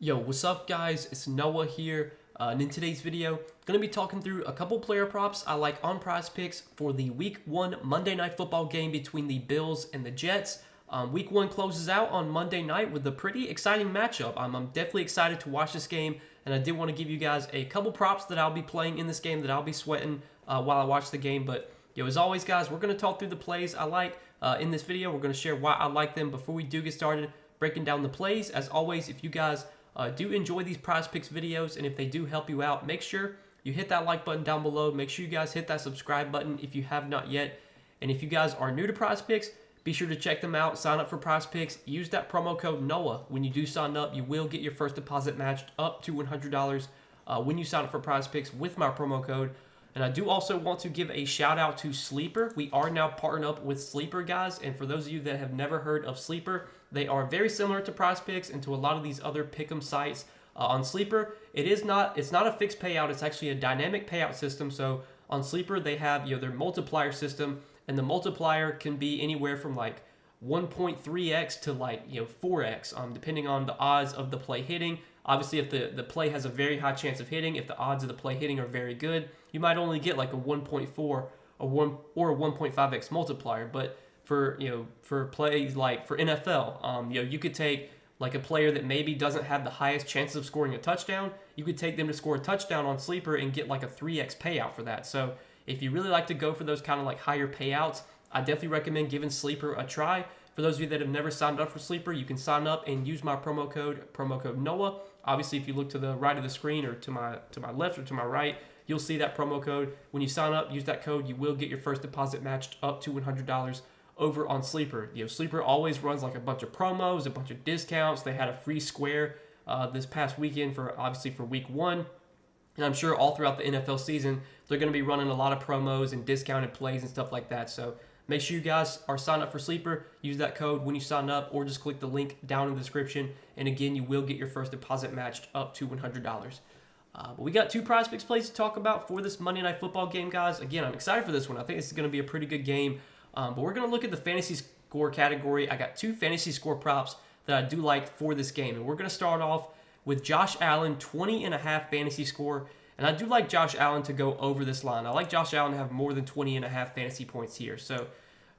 Yo, what's up guys? It's Noah here, and in today's video, going to be talking through a couple player props I like on Prizepicks for the Week 1 Monday Night Football game between the Bills and the Jets. Week 1 closes out on Monday night with a pretty exciting matchup. I'm definitely excited to watch this game, and I did want to give you guys a couple props that I'll be playing in this game that I'll be sweating while I watch the game. But as always guys, we're going to talk through the plays I like in this video. We're going to share why I like them before we do get started breaking down the plays. As always, if you guys do enjoy these Prizepicks videos, and if they do help you out, make sure you hit that like button down below. Make sure you guys hit that subscribe button if you have not yet. And if you guys are new to Prizepicks, be sure to check them out. Sign up for Prizepicks. Use that promo code NOAH. When you do sign up, you will get your first deposit matched up to $100 when you sign up for Prizepicks with my promo code. And I do also want to give a shout out to Sleeper. We are now partnered up with Sleeper, guys. And for those of you that have never heard of Sleeper, they are very similar to Prizepicks and to a lot of these other pick'em sites. On Sleeper, it's not a fixed payout. It's actually a dynamic payout system. So on Sleeper, they have their multiplier system, and the multiplier can be anywhere from like 1.3x to like 4x, depending on the odds of the play hitting. Obviously, if the play has a very high chance of hitting, if the odds of the play hitting are very good, you might only get like a 1.4 or a 1.5x multiplier. But for plays like for NFL, you could take like a player that maybe doesn't have the highest chances of scoring a touchdown. You could take them to score a touchdown on Sleeper and get like a 3x payout for that. So if you really like to go for those kind of like higher payouts, I definitely recommend giving Sleeper a try. For those of you that have never signed up for Sleeper, you can sign up and use my promo code NOAH. Obviously, if you look to the right of the screen or to my left or to my right, you'll see that promo code. When you sign up, use that code. You will get your first deposit matched up to $100 over on Sleeper. Sleeper always runs like a bunch of promos, a bunch of discounts. They had a free square this past weekend for Week 1. And I'm sure all throughout the NFL season, they're going to be running a lot of promos and discounted plays and stuff like that. So make sure you guys are signed up for Sleeper. Use that code when you sign up, or just click the link down in the description. And again, you will get your first deposit matched up to $100. But we got two Prizepicks plays to talk about for this Monday Night Football game, guys. Again, I'm excited for this one. I think this is going to be a pretty good game. But we're going to look at the fantasy score category. I got two fantasy score props that I do like for this game. And we're going to start off with Josh Allen, 20.5 fantasy score. And I do like Josh Allen to go over this line. I like Josh Allen to have more than 20.5 fantasy points here. So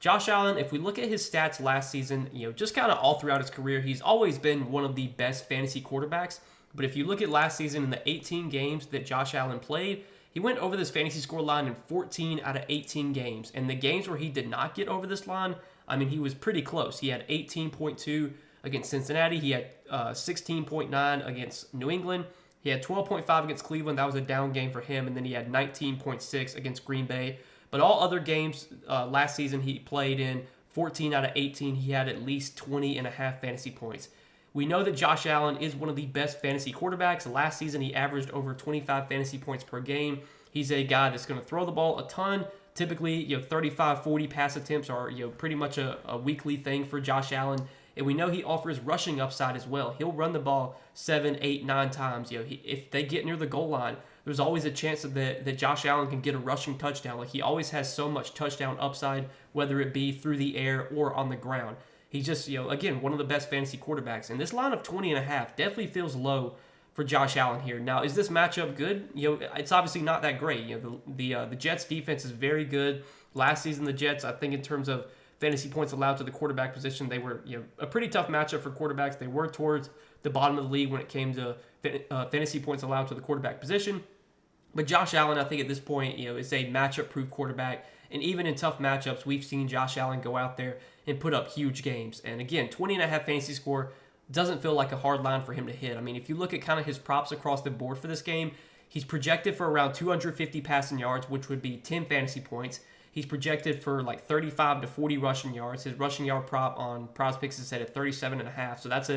Josh Allen, if we look at his stats last season, just kind of all throughout his career, he's always been one of the best fantasy quarterbacks. But if you look at last season in the 18 games that Josh Allen played, he went over this fantasy score line in 14 out of 18 games. And the games where he did not get over this line, I mean, he was pretty close. He had 18.2 against Cincinnati. He had 16.9 against New England. He had 12.5 against Cleveland. That was a down game for him. And then he had 19.6 against Green Bay. But all other games last season he played in, 14 out of 18, he had at least 20.5 fantasy points. We know that Josh Allen is one of the best fantasy quarterbacks. Last season, he averaged over 25 fantasy points per game. He's a guy that's going to throw the ball a ton. Typically, 35, 40 pass attempts are pretty much a weekly thing for Josh Allen. And we know he offers rushing upside as well. He'll run the ball 7, 8, 9 times. If they get near the goal line, there's always a chance that Josh Allen can get a rushing touchdown. Like, he always has so much touchdown upside, whether it be through the air or on the ground. He's just, again, one of the best fantasy quarterbacks. And this line of 20.5 definitely feels low for Josh Allen here. Now, is this matchup good? It's obviously not that great. The Jets defense is very good. Last season, the Jets, I think in terms of fantasy points allowed to the quarterback position, they were a pretty tough matchup for quarterbacks. They were towards the bottom of the league when it came to fantasy points allowed to the quarterback position. But Josh Allen, I think at this point, is a matchup-proof quarterback. And even in tough matchups, we've seen Josh Allen go out there and put up huge games. And again, 20.5 fantasy score doesn't feel like a hard line for him to hit. I mean, if you look at kind of his props across the board for this game, he's projected for around 250 passing yards, which would be 10 fantasy points. He's projected for like 35 to 40 rushing yards. His rushing yard prop on Prizepicks is set at 37.5. So that's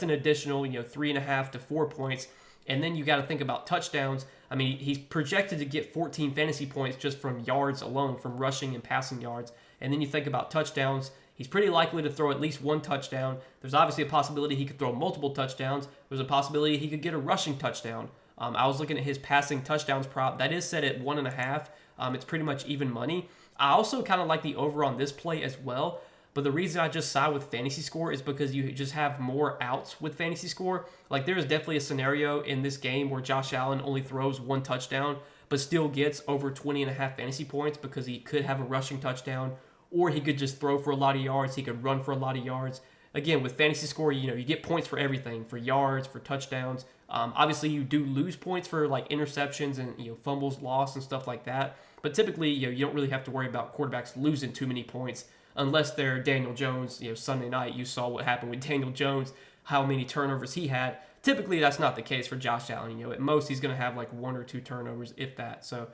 an additional 3.5 to 4 points. And then you got to think about touchdowns. I mean, he's projected to get 14 fantasy points just from yards alone, from rushing and passing yards. And then you think about touchdowns. He's pretty likely to throw at least one touchdown. There's obviously a possibility he could throw multiple touchdowns. There's a possibility he could get a rushing touchdown. I was looking at his passing touchdowns prop. That is set at 1.5. It's pretty much even money. I also kind of like the over on this play as well. But the reason I just side with fantasy score is because you just have more outs with fantasy score. Like there is definitely a scenario in this game where Josh Allen only throws one touchdown, but still gets over 20.5 fantasy points because he could have a rushing touchdown, or he could just throw for a lot of yards. He could run for a lot of yards. Again, with fantasy score, you get points for everything, for yards, for touchdowns. Obviously, you do lose points for like interceptions and fumbles lost and stuff like that. But typically, you don't really have to worry about quarterbacks losing too many points unless they're Daniel Jones. Sunday night you saw what happened with Daniel Jones, how many turnovers he had. Typically, that's not the case for Josh Allen. At most he's going to have like 1 or 2 turnovers, if that. So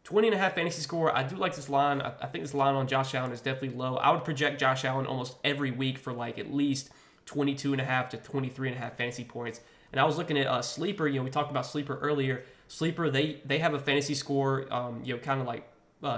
20.5 fantasy score. I do like this line. I think this line on Josh Allen is definitely low. I would project Josh Allen almost every week for like at least 22.5 to 23.5 fantasy points. And I was looking at Sleeper. We talked about Sleeper earlier. Sleeper, they have a fantasy score, kind of like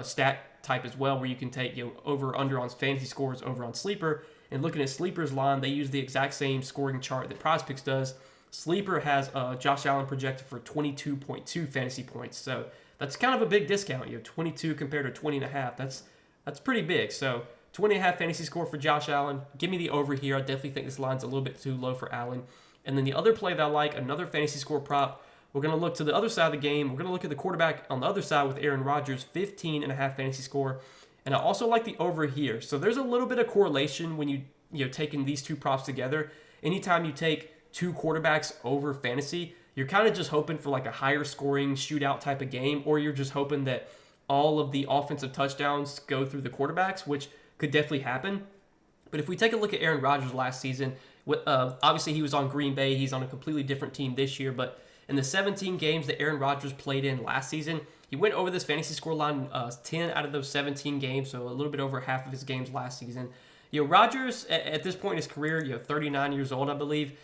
stat type as well, where you can take over under on fantasy scores over on Sleeper. And looking at Sleeper's line, they use the exact same scoring chart that Prizepicks does. Sleeper has Josh Allen projected for 22.2 fantasy points. So that's kind of a big discount. 22 compared to 20.5. That's pretty big. So 20.5 fantasy score for Josh Allen. Give me the over here. I definitely think this line's a little bit too low for Allen. And then the other play that I like, another fantasy score prop. We're going to look to the other side of the game. We're going to look at the quarterback on the other side with Aaron Rodgers, 15.5 fantasy score. And I also like the over here. So there's a little bit of correlation when you're taking these two props together. Anytime you take two quarterbacks over fantasy, you're kind of just hoping for like a higher scoring shootout type of game, or you're just hoping that all of the offensive touchdowns go through the quarterbacks, which could definitely happen. But if we take a look at Aaron Rodgers last season, obviously he was on Green Bay. He's on a completely different team this year, but in the 17 games that Aaron Rodgers played in last season, he went over this fantasy score line 10 out of those 17 games, so a little bit over half of his games last season. Rodgers, at this point in his career, 39 years old, I believe,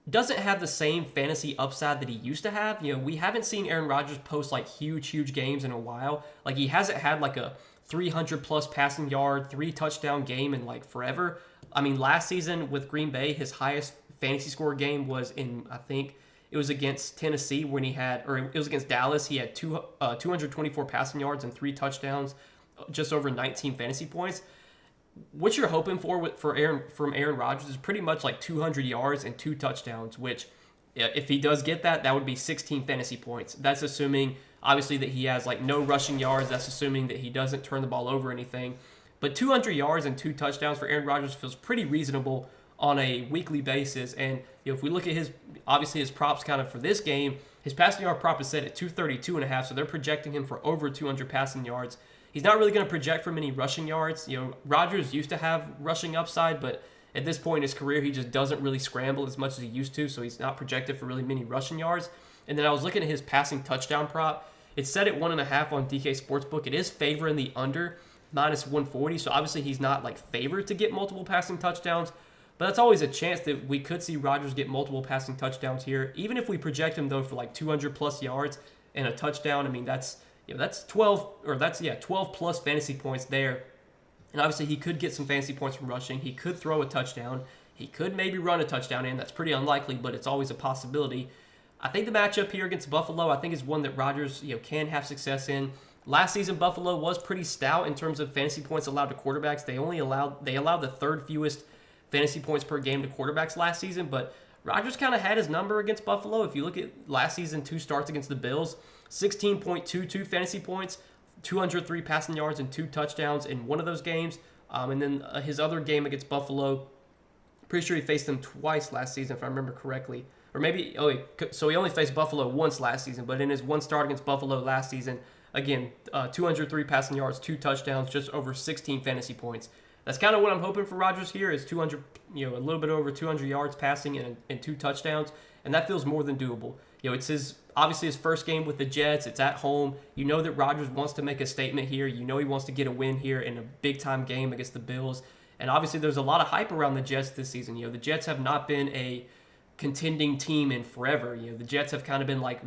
doesn't have the same fantasy upside that he used to have. We haven't seen Aaron Rodgers post like huge games in a while. Like he hasn't had like a 300 plus passing yard, 3 touchdown game in like forever. I mean, last season with Green Bay, his highest fantasy score game was in, I think it was against Tennessee when he had, or it was against Dallas. He had 224 passing yards and 3 touchdowns, just over 19 fantasy points. What you're hoping for from Aaron Rodgers is pretty much like 200 yards and 2 touchdowns, which if he does get that, that would be 16 fantasy points. That's assuming, obviously, that he has like no rushing yards. That's assuming that he doesn't turn the ball over or anything. But 200 yards and 2 touchdowns for Aaron Rodgers feels pretty reasonable on a weekly basis. And if we look at his props kind of for this game, his passing yard prop is set at 232.5, so they're projecting him for over 200 passing yards. He's not really going to project for many rushing yards. Rodgers used to have rushing upside, but at this point in his career, he just doesn't really scramble as much as he used to, so he's not projected for really many rushing yards. And then I was looking at his passing touchdown prop. It's set at 1.5 on DK Sportsbook. It is favoring the under, -140, so obviously he's not like favored to get multiple passing touchdowns, but that's always a chance that we could see Rodgers get multiple passing touchdowns here. Even if we project him, though, for like 200 plus yards and a touchdown, I mean, that's 12 plus fantasy points there. And obviously he could get some fantasy points from rushing. He could throw a touchdown. He could maybe run a touchdown in. That's pretty unlikely, but it's always a possibility. I think the matchup here against Buffalo, I think, is one that Rodgers can have success in. Last season, Buffalo was pretty stout in terms of fantasy points allowed to quarterbacks. They allowed the third fewest fantasy points per game to quarterbacks last season, but Rodgers kind of had his number against Buffalo. If you look at last season, 2 starts against the Bills, 16.22 fantasy points, 203 passing yards, and 2 touchdowns in one of those games. And then his other game against Buffalo, pretty sure he faced them twice last season, if I remember correctly. Or maybe, so he only faced Buffalo once last season, but in his one start against Buffalo last season, again, 203 passing yards, 2 touchdowns, just over 16 fantasy points. That's kind of what I'm hoping for Rodgers here is 200, a little bit over 200 yards passing and 2 touchdowns, and that feels more than doable. It's obviously his first game with the Jets. It's at home. You know that Rodgers wants to make a statement here. You know he wants to get a win here in a big-time game against the Bills. And obviously there's a lot of hype around the Jets this season. The Jets have not been a contending team in forever. The Jets have kind of been like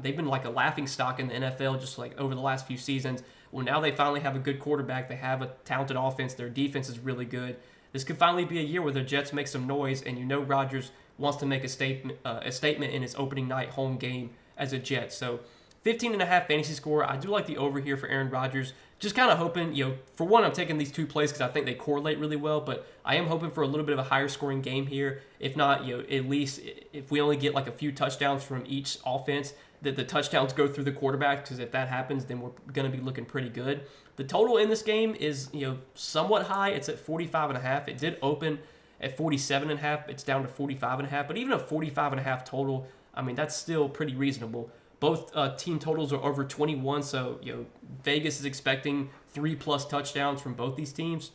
they've been like a laughing stock in the NFL just like over the last few seasons. Well, now they finally have a good quarterback. They have a talented offense. Their defense is really good. This could finally be a year where the Jets make some noise, and Rodgers wants to make a statement in his opening night home game as a Jet. So 15.5 fantasy score. I do like the over here for Aaron Rodgers. Just kind of hoping, for one, I'm taking these two plays because I think they correlate really well, but I am hoping for a little bit of a higher scoring game here. If not, at least if we only get like a few touchdowns from each offense, that the touchdowns go through the quarterback, because if that happens, then we're going to be looking pretty good. The total in this game is, somewhat high. It's at 45.5. It did open at 47.5. It's down to 45.5, but even a 45.5 total, I mean, that's still pretty reasonable. Both team totals are over 21, so Vegas is expecting 3+ touchdowns from both these teams.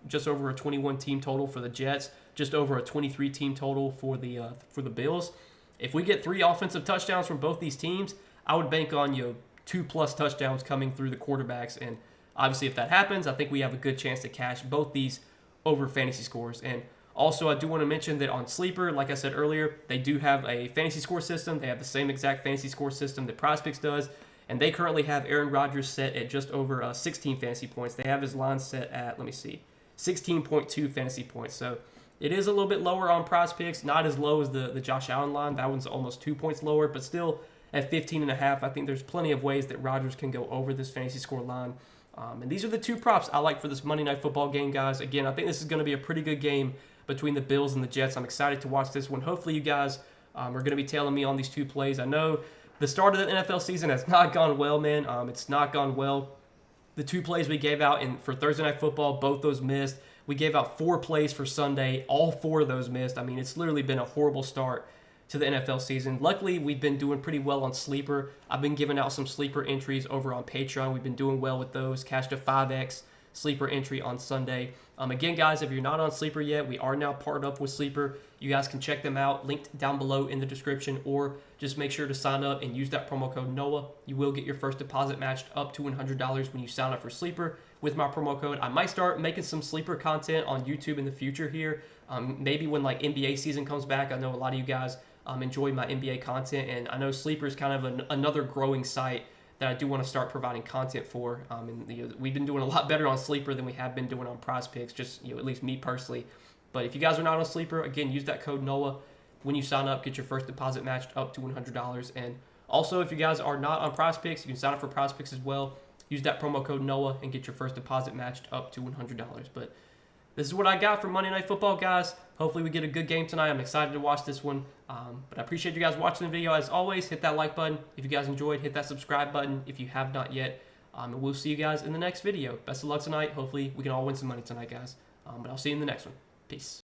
Just over a 21 team total for the Jets, just over a 23 team total for the Bills. If we get 3 offensive touchdowns from both these teams, I would bank on 2+ touchdowns coming through the quarterbacks, and obviously if that happens, I think we have a good chance to cash both these over fantasy scores. And also, I do want to mention that on Sleeper, like I said earlier, they do have a fantasy score system. They have the same exact fantasy score system that Prizepicks does, and they currently have Aaron Rodgers set at just over 16 fantasy points. They have his line set at, 16.2 fantasy points. So it is a little bit lower on Prizepicks, not as low as the Josh Allen line. That one's almost 2 points lower, but still at 15.5. I think there's plenty of ways that Rodgers can go over this fantasy score line. And these are the 2 props I like for this Monday Night Football game, guys. Again, I think this is going to be a pretty good game between the Bills and the Jets. I'm excited to watch this one. Hopefully you guys are going to be tailing me on these 2 plays. I know the start of the NFL season has not gone well, man. It's not gone well. The 2 plays we gave out for Thursday Night Football, both those missed. We gave out 4 plays for Sunday. All 4 of those missed. I mean, it's literally been a horrible start to the NFL season. Luckily, we've been doing pretty well on Sleeper. I've been giving out some Sleeper entries over on Patreon. We've been doing well with those. Cashed a 5X Sleeper entry on Sunday. Again, guys, if you're not on Sleeper yet, we are now partnered up with Sleeper. You guys can check them out, linked down below in the description, or just make sure to sign up and use that promo code NOAH. You will get your first deposit matched up to $100 when you sign up for Sleeper with my promo code. I might start making some Sleeper content on YouTube in the future here. Maybe when like NBA season comes back. I know a lot of you guys enjoy my NBA content, and I know Sleeper is kind of another growing site that I do want to start providing content for. And we've been doing a lot better on Sleeper than we have been doing on Prizepicks, just at least me personally. But if you guys are not on Sleeper, again, use that code NOAH when you sign up. Get your first deposit matched up to $100. And also, if you guys are not on Prizepicks, you can sign up for Prizepicks as well. Use that promo code NOAH and get your first deposit matched up to $100. But this is what I got for Monday Night Football, guys. Hopefully we get a good game tonight. I'm excited to watch this one. But I appreciate you guys watching the video. As always, hit that like button if you guys enjoyed. Hit that subscribe button if you have not yet. And we'll see you guys in the next video. Best of luck tonight. Hopefully we can all win some money tonight, guys. But I'll see you in the next one. Peace.